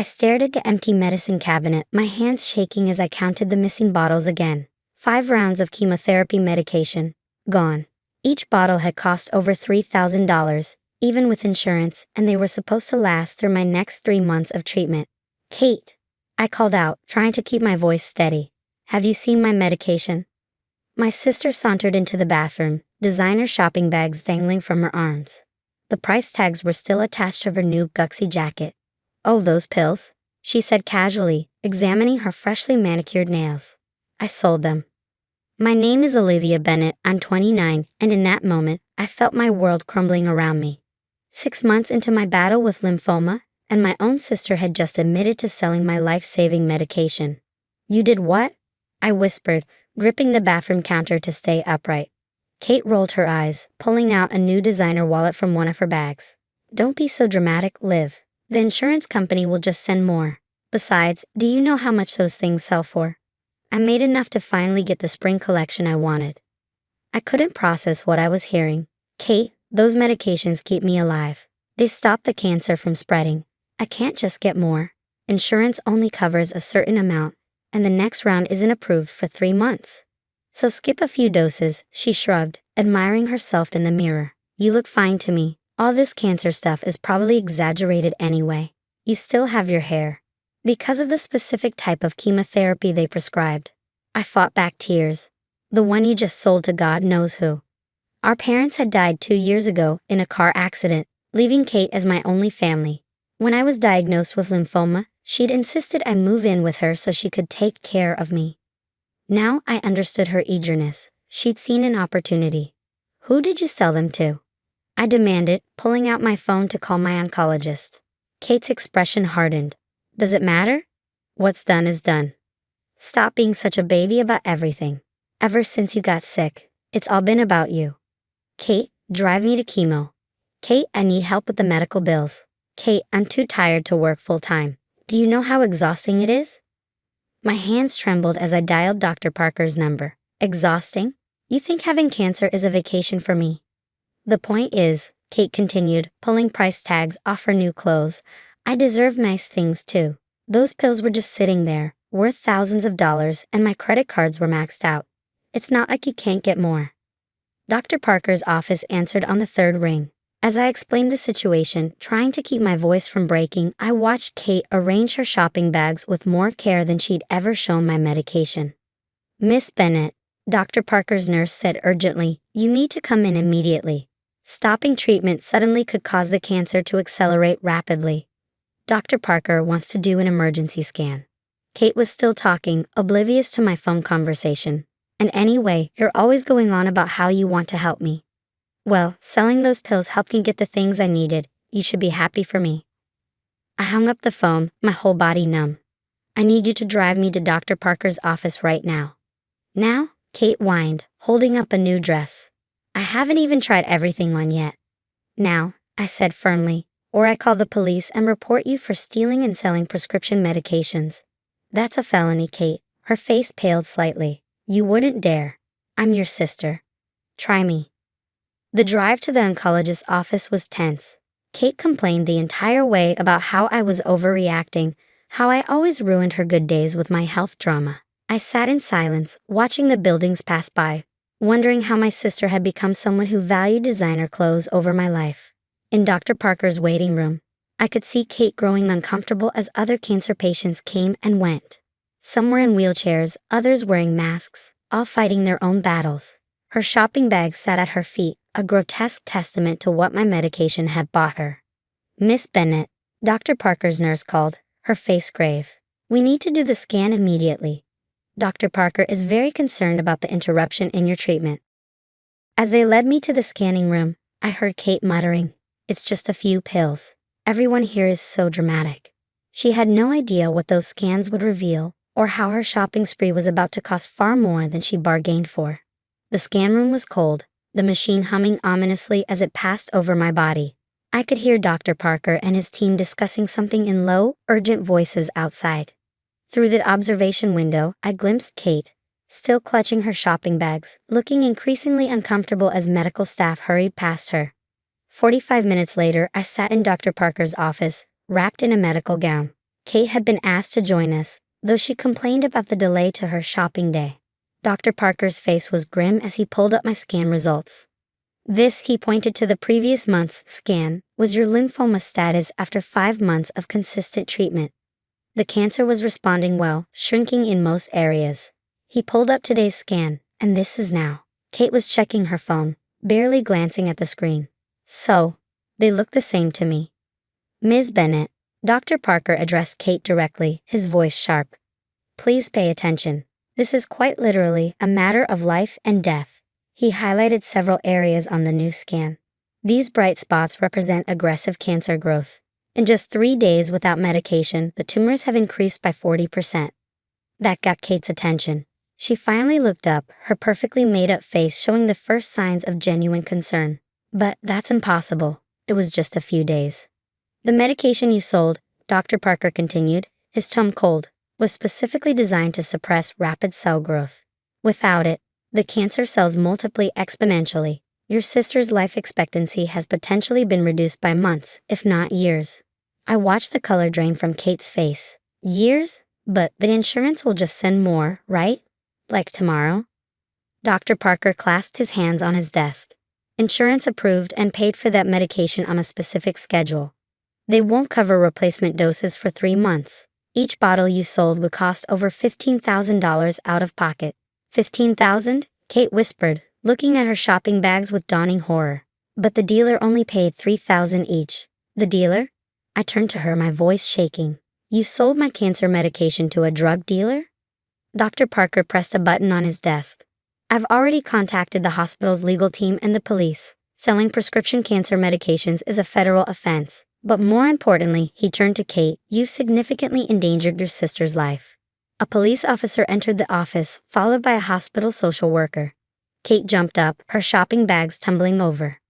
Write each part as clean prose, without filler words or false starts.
I stared at the empty medicine cabinet, my hands shaking as I counted the missing bottles again. 5 rounds of chemotherapy medication. Gone. Each bottle had cost over $3,000, even with insurance, and they were supposed to last through my next 3 months of treatment. Kate, I called out, trying to keep my voice steady. Have you seen my medication? My sister sauntered into the bathroom, designer shopping bags dangling from her arms. The price tags were still attached to her new Guxy jacket. Oh, those pills, she said casually, examining her freshly manicured nails. I sold them. My name is Olivia Bennett, I'm 29, and in that moment, I felt my world crumbling around me. 6 months into my battle with lymphoma, and my own sister had just admitted to selling my life-saving medication. You did what? I whispered, gripping the bathroom counter to stay upright. Kate rolled her eyes, pulling out a new designer wallet from one of her bags. Don't be so dramatic, Liv. The insurance company will just send more. Besides, do you know how much those things sell for? I made enough to finally get the spring collection I wanted. I couldn't process what I was hearing. Kate, those medications keep me alive. They stop the cancer from spreading. I can't just get more. Insurance only covers a certain amount, and the next round isn't approved for 3 months. So skip a few doses, she shrugged, admiring herself in the mirror. You look fine to me. All this cancer stuff is probably exaggerated anyway. You still have your hair. Because of the specific type of chemotherapy they prescribed. I fought back tears. The one you just sold to God knows who. Our parents had died 2 years ago in a car accident, leaving Kate as my only family. When I was diagnosed with lymphoma, she'd insisted I move in with her so she could take care of me. Now I understood her eagerness. She'd seen an opportunity. Who did you sell them to? I demanded, pulling out my phone to call my oncologist. Kate's expression hardened. Does it matter? What's done is done. Stop being such a baby about everything. Ever since you got sick, it's all been about you. Kate, drive me to chemo. Kate, I need help with the medical bills. Kate, I'm too tired to work full-time. Do you know how exhausting it is? My hands trembled as I dialed Dr. Parker's number. Exhausting? You think having cancer is a vacation for me? The point is, Kate continued, pulling price tags off her new clothes, I deserve nice things too. Those pills were just sitting there, worth thousands of dollars, and my credit cards were maxed out. It's not like you can't get more. Dr. Parker's office answered on the 3rd ring. As I explained the situation, trying to keep my voice from breaking, I watched Kate arrange her shopping bags with more care than she'd ever shown my medication. Miss Bennett, Dr. Parker's nurse said urgently, you need to come in immediately. Stopping treatment suddenly could cause the cancer to accelerate rapidly. Dr. Parker wants to do an emergency scan. Kate was still talking, oblivious to my phone conversation. And anyway, you're always going on about how you want to help me. Well, selling those pills helped me get the things I needed. You should be happy for me. I hung up the phone, my whole body numb. I need you to drive me to Dr. Parker's office right now. Now? Kate whined, holding up a new dress. I haven't even tried everything on yet. Now, I said firmly, or I call the police and report you for stealing and selling prescription medications. That's a felony, Kate. Her face paled slightly. You wouldn't dare. I'm your sister. Try me. The drive to the oncologist's office was tense. Kate complained the entire way about how I was overreacting, how I always ruined her good days with my health drama. I sat in silence, watching the buildings pass by, wondering how my sister had become someone who valued designer clothes over my life. In Dr. Parker's waiting room, I could see Kate growing uncomfortable as other cancer patients came and went. Some were in wheelchairs, others wearing masks, all fighting their own battles. Her shopping bag sat at her feet, a grotesque testament to what my medication had bought her. Miss Bennett, Dr. Parker's nurse called, her face grave. We need to do the scan immediately. Dr. Parker is very concerned about the interruption in your treatment. As they led me to the scanning room, I heard Kate muttering, It's just a few pills. Everyone here is so dramatic. She had no idea what those scans would reveal, or how her shopping spree was about to cost far more than she bargained for. The scan room was cold, the machine humming ominously as it passed over my body. I could hear Dr. Parker and his team discussing something in low, urgent voices outside. Through the observation window, I glimpsed Kate, still clutching her shopping bags, looking increasingly uncomfortable as medical staff hurried past her. 45 minutes later, I sat in Dr. Parker's office, wrapped in a medical gown. Kate had been asked to join us, though she complained about the delay to her shopping day. Dr. Parker's face was grim as he pulled up my scan results. This, he pointed to the previous month's scan, was your lymphoma status after 5 months of consistent treatment. The cancer was responding well, shrinking in most areas. He pulled up today's scan, and this is now. Kate was checking her phone, barely glancing at the screen. So, they look the same to me. Ms. Bennett, Dr. Parker addressed Kate directly, his voice sharp. Please pay attention. This is quite literally a matter of life and death. He highlighted several areas on the new scan. These bright spots represent aggressive cancer growth. In just 3 days without medication, the tumors have increased by 40%. That got Kate's attention. She finally looked up, her perfectly made-up face showing the first signs of genuine concern. But that's impossible. It was just a few days. The medication you sold, Dr. Parker continued, his tone cold, was specifically designed to suppress rapid cell growth. Without it, the cancer cells multiply exponentially. Your sister's life expectancy has potentially been reduced by months, if not years. I watched the color drain from Kate's face. Years? But the insurance will just send more, right? Like tomorrow? Dr. Parker clasped his hands on his desk. Insurance approved and paid for that medication on a specific schedule. They won't cover replacement doses for 3 months. Each bottle you sold would cost over $15,000 out of pocket. $15,000? Kate whispered, looking at her shopping bags with dawning horror. But the dealer only paid $3,000 each. The dealer? I turned to her, my voice shaking. You sold my cancer medication to a drug dealer? Dr. Parker pressed a button on his desk. I've already contacted the hospital's legal team and the police. Selling prescription cancer medications is a federal offense. But more importantly, he turned to Kate, you've significantly endangered your sister's life. A police officer entered the office, followed by a hospital social worker. Kate jumped up, her shopping bags tumbling over.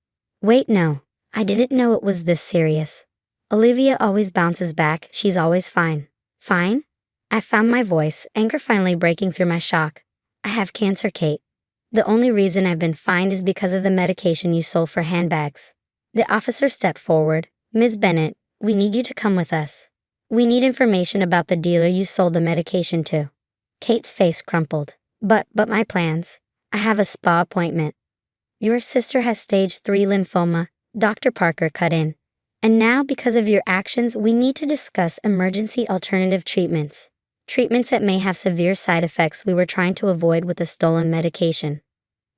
Wait, no. I didn't know it was this serious. Olivia always bounces back, she's always fine. Fine? I found my voice, anger finally breaking through my shock. I have cancer, Kate. The only reason I've been fined is because of the medication you sold for handbags. The officer stepped forward. Ms. Bennett, we need you to come with us. We need information about the dealer you sold the medication to. Kate's face crumpled. But my plans. I have a spa appointment. Your sister has stage 3 lymphoma, Dr. Parker cut in. And now, because of your actions, we need to discuss emergency alternative treatments. Treatments that may have severe side effects we were trying to avoid with the stolen medication.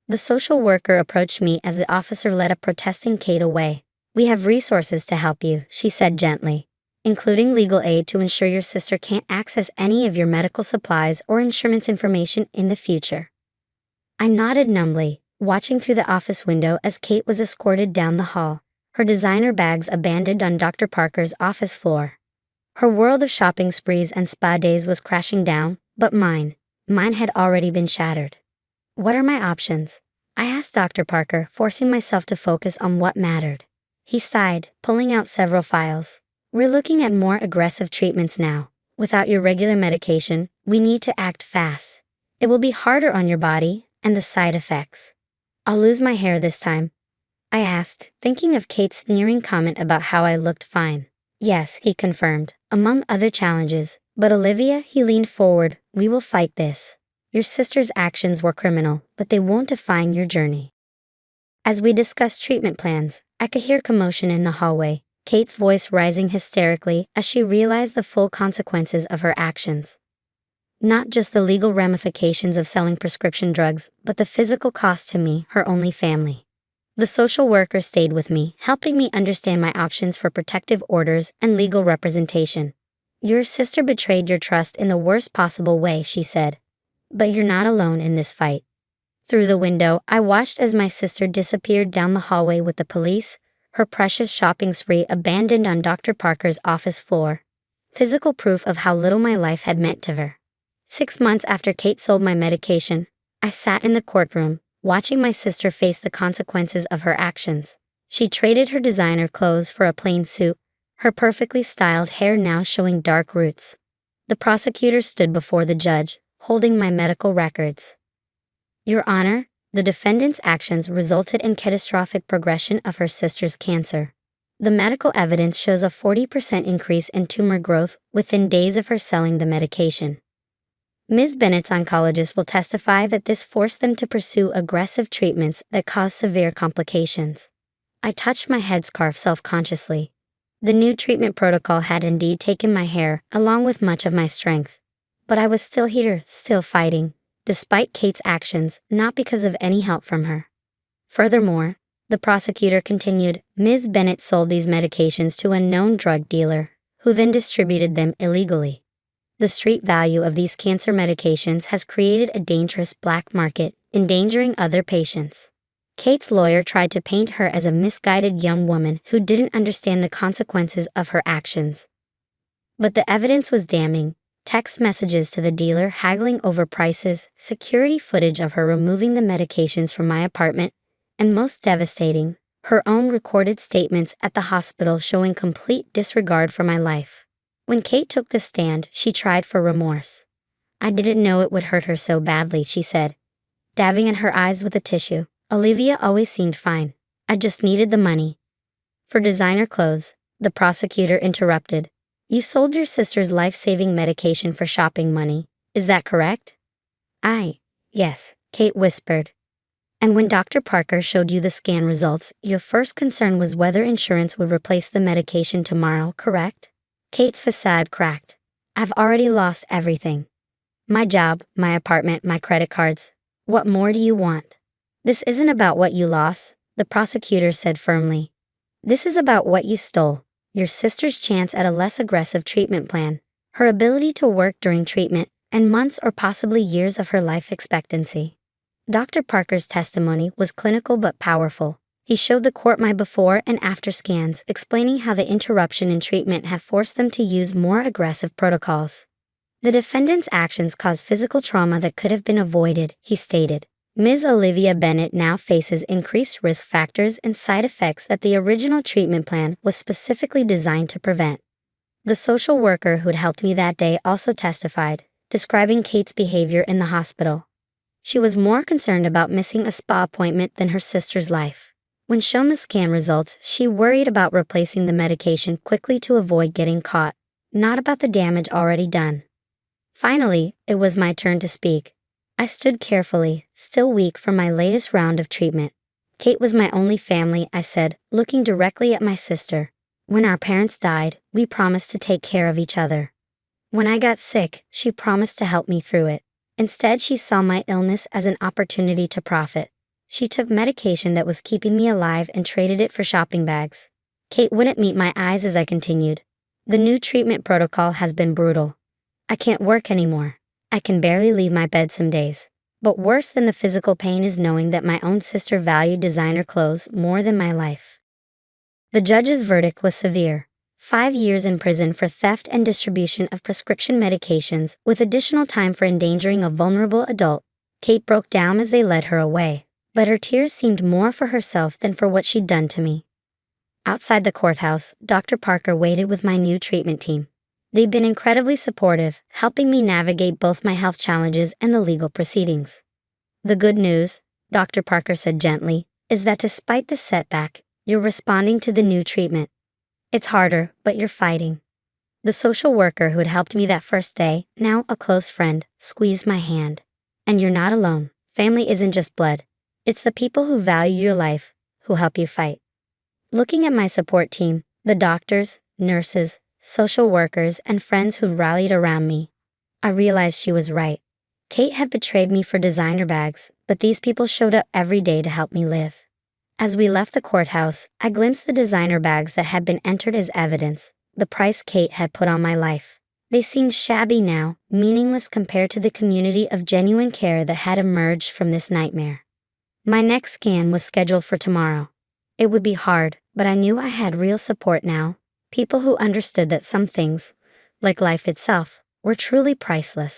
The social worker approached me as the officer led a protesting Kate away. We have resources to help you, she said gently, including legal aid to ensure your sister can't access any of your medical supplies or insurance information in the future. I nodded numbly, watching through the office window as Kate was escorted down the hall, her designer bags abandoned on Dr. Parker's office floor. Her world of shopping sprees and spa days was crashing down, but mine had already been shattered. What are my options? I asked Dr. Parker, forcing myself to focus on what mattered. He sighed, pulling out several files. We're looking at more aggressive treatments now. Without your regular medication, we need to act fast. It will be harder on your body, and the side effects. I'll lose my hair this time, I asked, thinking of Kate's sneering comment about how I looked fine. Yes, he confirmed, among other challenges. But Olivia, he leaned forward, we will fight this. Your sister's actions were criminal, but they won't define your journey. As we discussed treatment plans, I could hear commotion in the hallway, Kate's voice rising hysterically as she realized the full consequences of her actions. Not just the legal ramifications of selling prescription drugs, but the physical cost to me, her only family. The social worker stayed with me, helping me understand my options for protective orders and legal representation. Your sister betrayed your trust in the worst possible way, she said. But you're not alone in this fight. Through the window, I watched as my sister disappeared down the hallway with the police, her precious shopping spree abandoned on Dr. Parker's office floor. Physical proof of how little my life had meant to her. 6 months after Kate sold my medication, I sat in the courtroom, watching my sister face the consequences of her actions. She traded her designer clothes for a plain suit, her perfectly styled hair now showing dark roots. The prosecutor stood before the judge, holding my medical records. Your Honor, the defendant's actions resulted in catastrophic progression of her sister's cancer. The medical evidence shows a 40% increase in tumor growth within days of her selling the medication. Ms. Bennett's oncologist will testify that this forced them to pursue aggressive treatments that cause severe complications. I touched my headscarf self-consciously. The new treatment protocol had indeed taken my hair, along with much of my strength. But I was still here, still fighting, despite Kate's actions, not because of any help from her. Furthermore, the prosecutor continued, Ms. Bennett sold these medications to a known drug dealer, who then distributed them illegally. The street value of these cancer medications has created a dangerous black market, endangering other patients. Kate's lawyer tried to paint her as a misguided young woman who didn't understand the consequences of her actions. But the evidence was damning. Text messages to the dealer haggling over prices, security footage of her removing the medications from my apartment, and most devastating, her own recorded statements at the hospital showing complete disregard for my life. When Kate took the stand, she tried for remorse. I didn't know it would hurt her so badly, she said, dabbing at her eyes with a tissue. Olivia always seemed fine. I just needed the money. For designer clothes, the prosecutor interrupted. You sold your sister's life-saving medication for shopping money, is that correct? Yes, Kate whispered. And when Dr. Parker showed you the scan results, your first concern was whether insurance would replace the medication tomorrow, correct? Kate's facade cracked. I've already lost everything. My job, my apartment, my credit cards. What more do you want? This isn't about what you lost, the prosecutor said firmly. This is about what you stole. Your sister's chance at a less aggressive treatment plan, her ability to work during treatment, and months or possibly years of her life expectancy. Dr. Parker's testimony was clinical but powerful. He showed the court my before and after scans, explaining how the interruption in treatment had forced them to use more aggressive protocols. The defendant's actions caused physical trauma that could have been avoided, he stated. Ms. Olivia Bennett now faces increased risk factors and side effects that the original treatment plan was specifically designed to prevent. The social worker who'd helped me that day also testified, describing Kate's behavior in the hospital. She was more concerned about missing a spa appointment than her sister's life. When shown the scan results, she worried about replacing the medication quickly to avoid getting caught, not about the damage already done. Finally, it was my turn to speak. I stood carefully, still weak from my latest round of treatment. Kate was my only family, I said, looking directly at my sister. When our parents died, we promised to take care of each other. When I got sick, she promised to help me through it. Instead, she saw my illness as an opportunity to profit. She took medication that was keeping me alive and traded it for shopping bags. Kate wouldn't meet my eyes as I continued. The new treatment protocol has been brutal. I can't work anymore. I can barely leave my bed some days. But worse than the physical pain is knowing that my own sister valued designer clothes more than my life. The judge's verdict was severe. 5 years in prison for theft and distribution of prescription medications, with additional time for endangering a vulnerable adult. Kate broke down as they led her away, but her tears seemed more for herself than for what she'd done to me. Outside the courthouse, Dr. Parker waited with my new treatment team. They'd been incredibly supportive, helping me navigate both my health challenges and the legal proceedings. The good news, Dr. Parker said gently, is that despite the setback, you're responding to the new treatment. It's harder, but you're fighting. The social worker who had helped me that first day, now a close friend, squeezed my hand. And you're not alone. Family isn't just blood. It's the people who value your life, who help you fight. Looking at my support team, the doctors, nurses, social workers, and friends who rallied around me, I realized she was right. Kate had betrayed me for designer bags, but these people showed up every day to help me live. As we left the courthouse, I glimpsed the designer bags that had been entered as evidence, the price Kate had put on my life. They seemed shabby now, meaningless compared to the community of genuine care that had emerged from this nightmare. My next scan was scheduled for tomorrow. It would be hard, but I knew I had real support now, people who understood that some things, like life itself, were truly priceless.